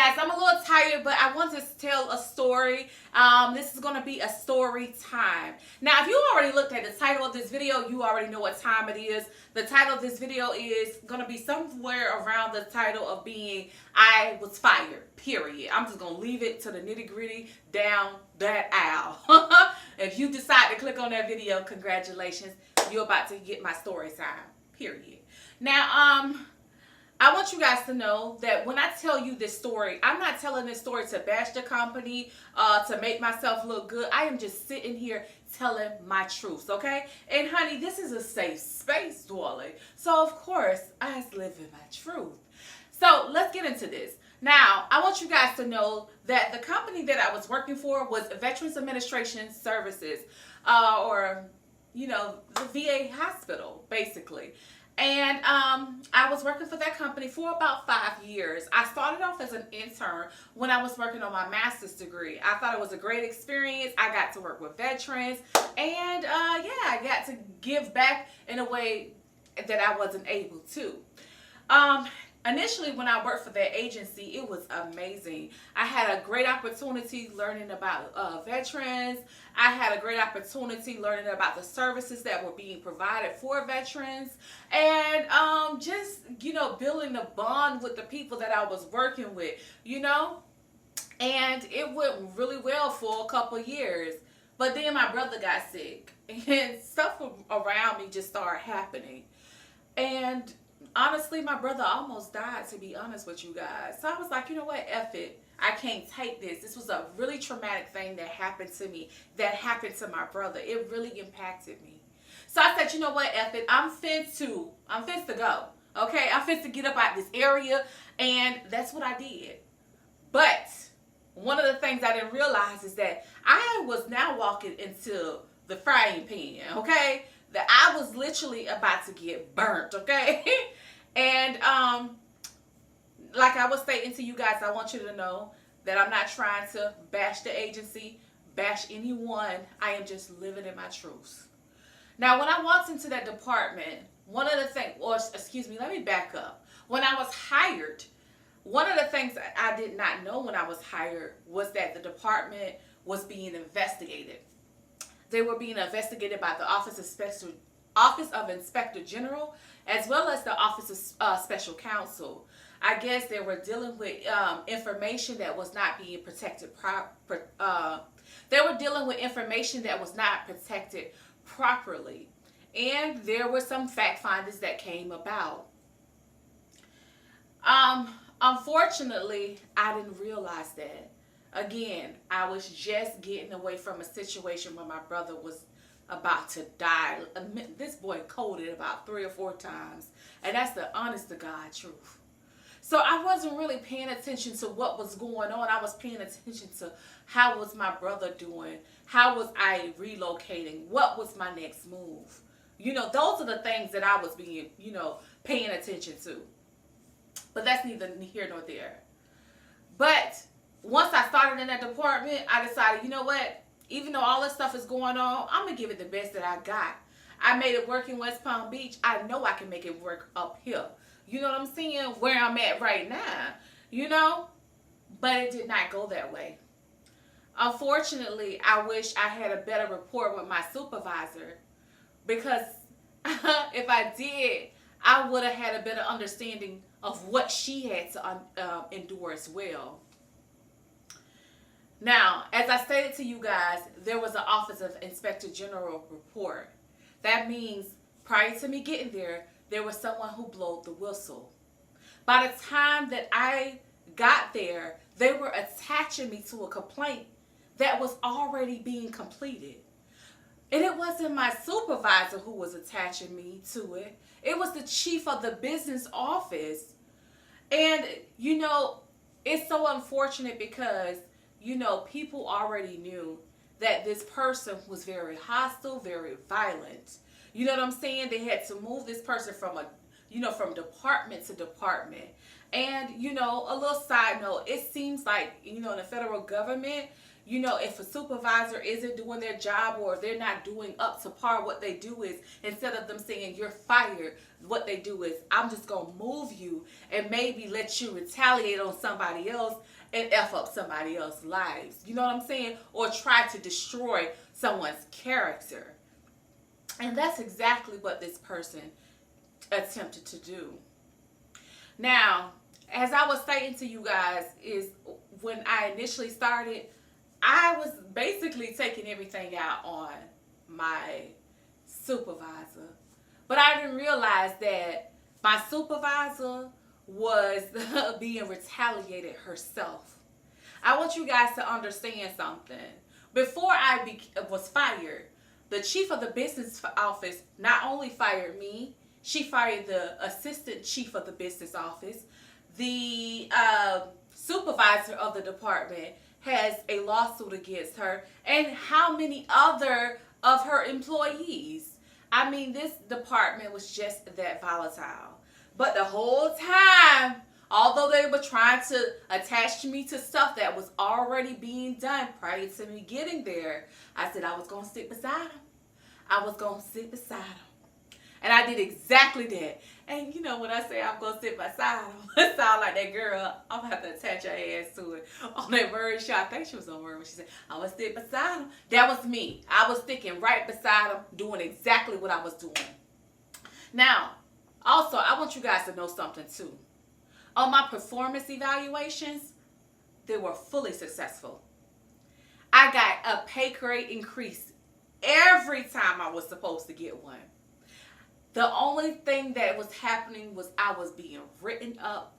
guys, I'm a little tired, but I want to tell a story. This is going to be a story time. Now, if you already looked at the title of this video, you already know what time it is. The title of this video is going to be somewhere around the title of being I was fired, period. I'm just going to leave it to the nitty-gritty down that aisle. If you decide to click on that video, congratulations. You're about to get my story time, period. Now, I want you guys to know that when I tell you this story, I'm not telling this story to bash the company, to make myself look good. I am just sitting here telling my truth, okay? And honey, this is a safe space, darling. So of course, I live in my truth. So let's get into this. Now, I want you guys to know that the company that I was working for was Veterans Administration Services, or, you know, the VA hospital, basically. And I was working for that company for about 5 years. I started off as an intern when I was working on my master's degree. I thought it was a great experience. I got to work with veterans. And yeah, I got to give back in a way that I wasn't able to. Initially, when I worked for that agency, it was amazing. I had a great opportunity learning about veterans. I had a great opportunity learning about the services that were being provided for veterans. And just, you know, building a bond with the people that I was working with, you know. And it went really well for a couple years. But then my brother got sick. And stuff around me just started happening. And honestly, my brother almost died, to be honest with you guys. So I was like, you know what, F it. I can't take this. This was a really traumatic thing that happened to me, that happened to my brother. It really impacted me. So I said, you know what, F it. I'm fit to go. Okay, I'm fit to get up out this area. And that's what I did. But one of the things I didn't realize is that I was now walking into the frying pan, okay? That I was literally about to get burnt, okay? And like I was stating to you guys, I want you to know that I'm not trying to bash the agency, bash anyone. I am just living in my truth. Now, when I walked into that department, one of the things, or excuse me, let me back up. When I was hired, one of the things that I did not know when I was hired was that the department was being investigated. They were being investigated by the Office of Inspector General, as well as the Office of Special Counsel. I guess they were dealing with information that was not being protected. They were dealing with information that was not protected properly. And there were some fact findings that came about. Unfortunately, I didn't realize that. Again, I was just getting away from a situation where my brother was about to die. This boy coded about 3 or 4 times. And that's the honest to God truth. So I wasn't really paying attention to what was going on. I was paying attention to how was my brother doing? How was I relocating? What was my next move? You know, those are the things that I was being, you know, paying attention to. But that's neither here nor there. But once I started in that department, I decided, you know what? Even though all this stuff is going on, I'm going to give it the best that I got. I made it work in West Palm Beach. I know I can make it work up here. You know what I'm saying? Where I'm at right now. You know? But it did not go that way. Unfortunately, I wish I had a better rapport with my supervisor. Because if I did, I would have had a better understanding of what she had to endure as well. Now, as I stated to you guys, there was an Office of Inspector General report. That means prior to me getting there, there was someone who blew the whistle. By the time that I got there, they were attaching me to a complaint that was already being completed. And it wasn't my supervisor who was attaching me to it. It was the chief of the business office. And, you know, it's so unfortunate because, you know, people already knew that this person was very hostile, very violent. You know what I'm saying? They had to move this person from from department to department. And, you know, a little side note, it seems like, you know, in the federal government, You know, if a supervisor isn't doing their job or they're not doing up to par, what they do is, instead of them saying you're fired, what they do is, I'm just going to move you and maybe let you retaliate on somebody else and F up somebody else's lives. You know what I'm saying? Or try to destroy someone's character. And that's exactly what this person attempted to do. Now, as I was saying to you guys, is when I initially started, I was basically taking everything out on my supervisor. But I didn't realize that my supervisor was being retaliated herself. I want you guys to understand something. Before I was fired, the chief of the business office not only fired me, she fired the assistant chief of the business office. The supervisor of the department has a lawsuit against her, and how many other of her employees. I mean, this department was just that volatile. But the whole time, although they were trying to attach me to stuff that was already being done prior to me getting there, I said I was going to sit beside them. I was going to sit beside them. And I did exactly that. And you know, when I say I'm going to sit beside him, it sounds like that girl, I'm going to have to attach her ass to it. On that word show, I think she was on word when she said, I'm going to sit beside him. That was me. I was sticking right beside him, doing exactly what I was doing. Now, also, I want you guys to know something too. On my performance evaluations, they were fully successful. I got a pay grade increase every time I was supposed to get one. The only thing that was happening was I was being written up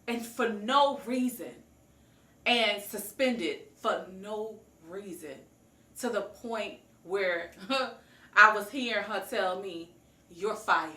and for no reason and suspended for no reason, to the point where I was hearing her tell me, you're fired.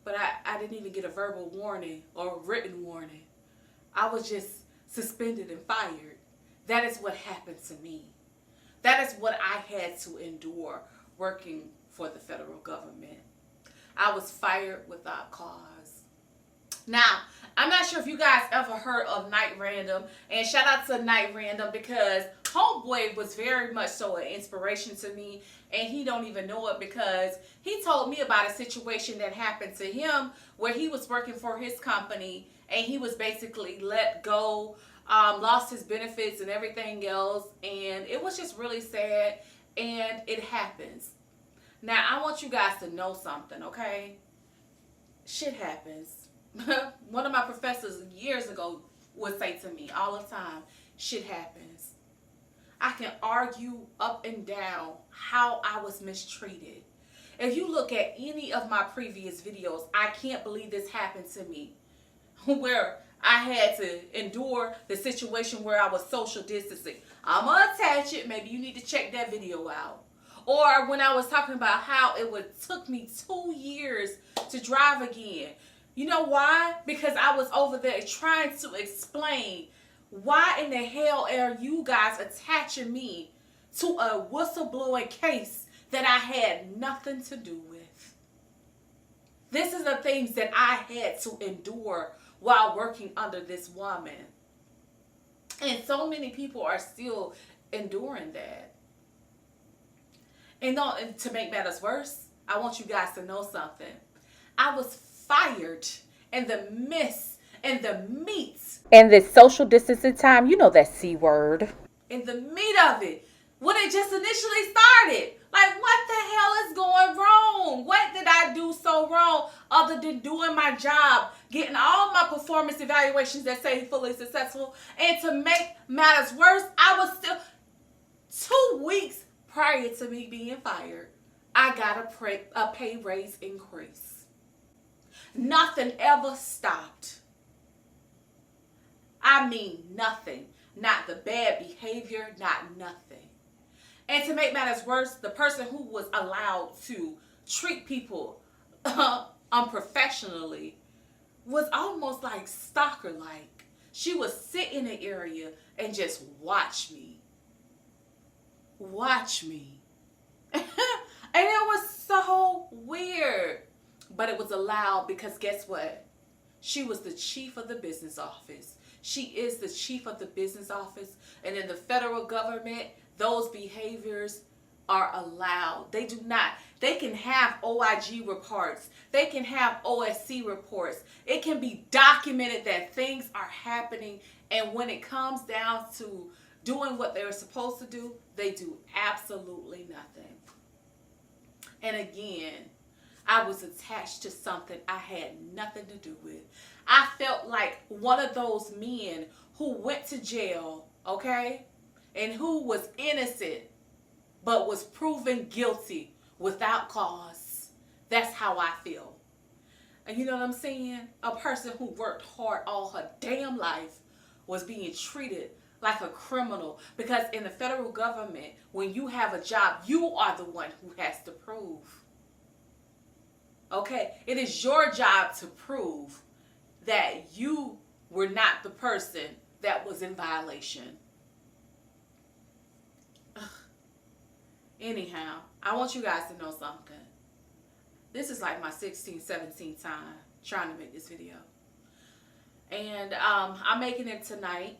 But I didn't even get a verbal warning or a written warning. I was just suspended and fired. That is what happened to me. That is what I had to endure working for the federal government. I was fired without cause. Now, I'm not sure if you guys ever heard of Night Random, and shout out to Night Random because homeboy was very much so an inspiration to me, and he don't even know it because he told me about a situation that happened to him where he was working for his company and he was basically let go, lost his benefits and everything else, and it was just really sad, and it happens. Now, I want you guys to know something, okay? Shit happens. One of my professors years ago would say to me all the time, shit happens. I can argue up and down how I was mistreated. If you look at any of my previous videos, I can't believe this happened to me. Where I had to endure the situation where I was social distancing. I'm going to attach it. Maybe you need to check that video out. Or when I was talking about how it took me 2 years to drive again. You know why? Because I was over there trying to explain why in the hell are you guys attaching me to a whistleblowing case that I had nothing to do with. This is the things that I had to endure while working under this woman. And so many people are still enduring that. And to make matters worse, I want you guys to know something. I was fired in the midst, in the meat. And this social distancing time, you know that C word. In the meat of it. When it just initially started. Like, what the hell is going wrong? What did I do so wrong other than doing my job, getting all my performance evaluations that say fully successful? And to make matters worse, I was still 2 weeks prior to me being fired, I got a pay raise increase. Nothing ever stopped. I mean nothing. Not the bad behavior, not nothing. And to make matters worse, the person who was allowed to treat people unprofessionally was almost like stalker-like. She would sit in an area and just watch me. Watch me. And it was so weird. But it was allowed because guess what? She was the chief of the business office. She is the chief of the business office. And in the federal government, those behaviors are allowed. They do not. They can have OIG reports. They can have OSC reports. It can be documented that things are happening. And when it comes down to doing what they're supposed to do, they do absolutely nothing. And again, I was attached to something I had nothing to do with. I felt like one of those men who went to jail, okay, and who was innocent but was proven guilty without cause. That's how I feel. And you know what I'm saying? A person who worked hard all her damn life was being treated like a criminal, because in the federal government, when you have a job, you are the one who has to prove. Okay? It is your job to prove that you were not the person that was in violation. Ugh. Anyhow, I want you guys to know something. This is like my 16th, 17th time trying to make this video. And I'm making it tonight.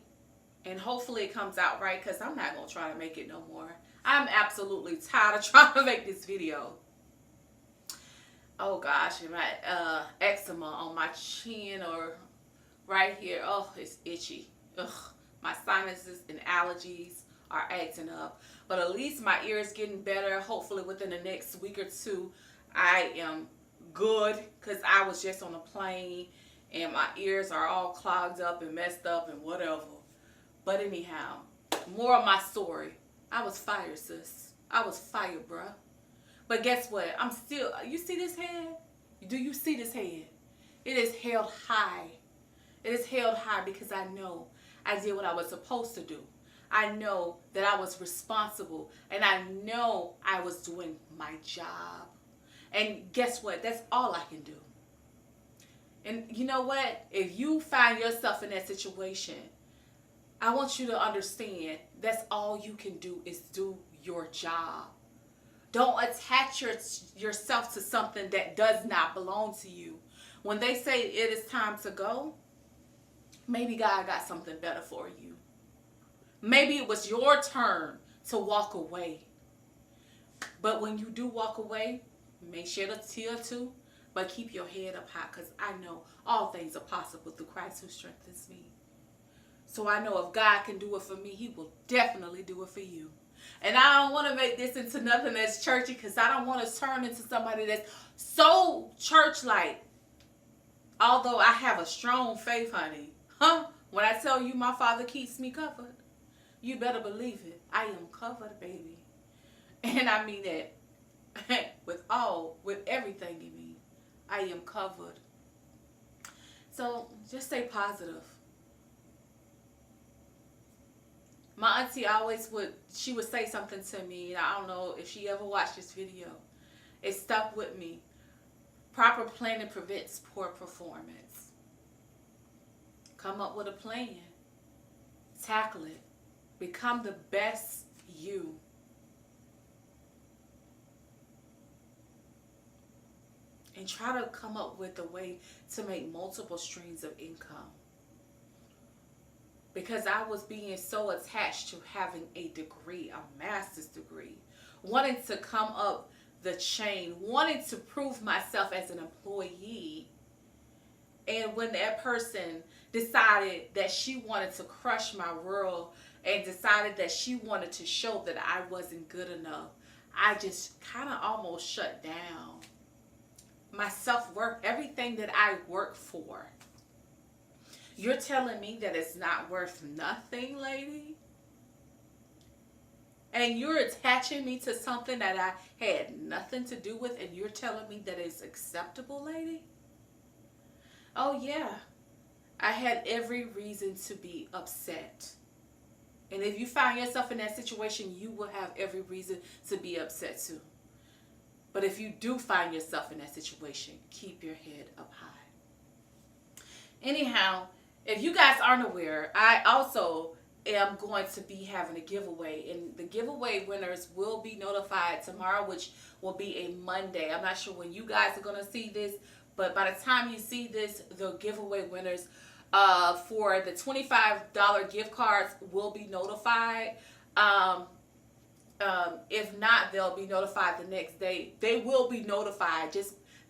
And hopefully it comes out right, because I'm not going to try to make it no more. I'm absolutely tired of trying to make this video. Oh gosh, and my eczema on my chin or right here. Oh, it's itchy. Ugh, my sinuses and allergies are acting up. But at least my ear is getting better. Hopefully within the next week or two, I am good, because I was just on a plane and my ears are all clogged up and messed up and whatever. But anyhow, more of my story. I was fired, sis. I was fired, bruh. But guess what? I'm still, you see this head? Do you see this head? It is held high. It is held high because I know I did what I was supposed to do. I know that I was responsible, and I know I was doing my job. And guess what? That's all I can do. And you know what? If you find yourself in that situation, I want you to understand that's all you can do is do your job. Don't attach yourself to something that does not belong to you. When they say it is time to go, maybe God got something better for you. Maybe it was your turn to walk away. But when you do walk away, may shed a tear too, but keep your head up high, because I know all things are possible through Christ who strengthens me. So I know if God can do it for me, he will definitely do it for you. And I don't want to make this into nothing that's churchy, because I don't want to turn into somebody that's so church-like. Although I have a strong faith, honey. When I tell you my Father keeps me covered, you better believe it. I am covered, baby. And I mean that with everything in me. I am covered. So just stay positive. My auntie she would say something to me, and I don't know if she ever watched this video. It stuck with me. Proper planning prevents poor performance. Come up with a plan. Tackle it. Become the best you. And try to come up with a way to make multiple streams of income. Because I was being so attached to having a degree, a master's degree, wanting to come up the chain, wanting to prove myself as an employee. And when that person decided that she wanted to crush my world and decided that she wanted to show that I wasn't good enough, I just kind of almost shut down. My self-worth, everything that I work for. You're telling me that it's not worth nothing, lady? And you're attaching me to something that I had nothing to do with, and you're telling me that it's acceptable, lady? Oh, yeah. I had every reason to be upset. And if you find yourself in that situation, you will have every reason to be upset too. But if you do find yourself in that situation, keep your head up high. Anyhow, if you guys aren't aware, I also am going to be having a giveaway. And the giveaway winners will be notified tomorrow, which will be a Monday. I'm not sure when you guys are going to see this, but by the time you see this, the giveaway winners for the $25 gift cards will be notified. If not, they'll be notified the next day. They will be notified.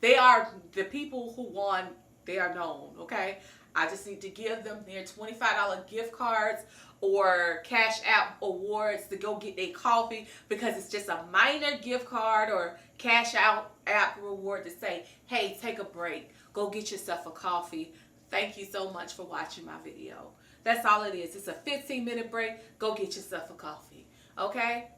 They are the people who won. They are known. Okay. I just need to give them their $25 gift cards or Cash App awards to go get their coffee, because it's just a minor gift card or Cash App reward to say, hey, take a break. Go get yourself a coffee. Thank you so much for watching my video. That's all it is. It's a 15-minute break. Go get yourself a coffee. Okay?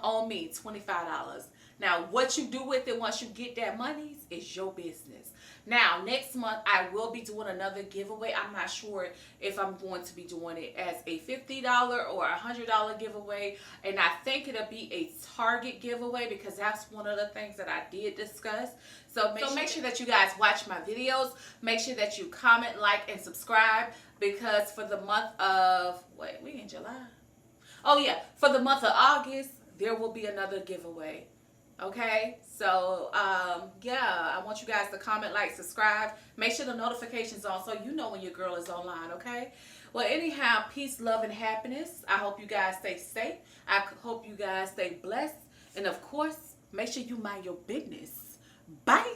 On me, $25. Now, what you do with it once you get that money is your business. Now, next month, I will be doing another giveaway. I'm not sure if I'm going to be doing it as a $50 or a $100 giveaway. And I think it'll be a Target giveaway, because that's one of the things that I did discuss. So make sure that you guys watch my videos. Make sure that you comment, like, and subscribe, because for the month of, we in July? Oh, yeah. For the month of August, there will be another giveaway. Okay, so yeah, I want you guys to comment, like, subscribe, make sure the notifications on so you know when your girl is online. Okay, well, anyhow, peace, love, and happiness. I hope you guys stay safe. I hope you guys stay blessed, and of course, make sure you mind your business. Bye.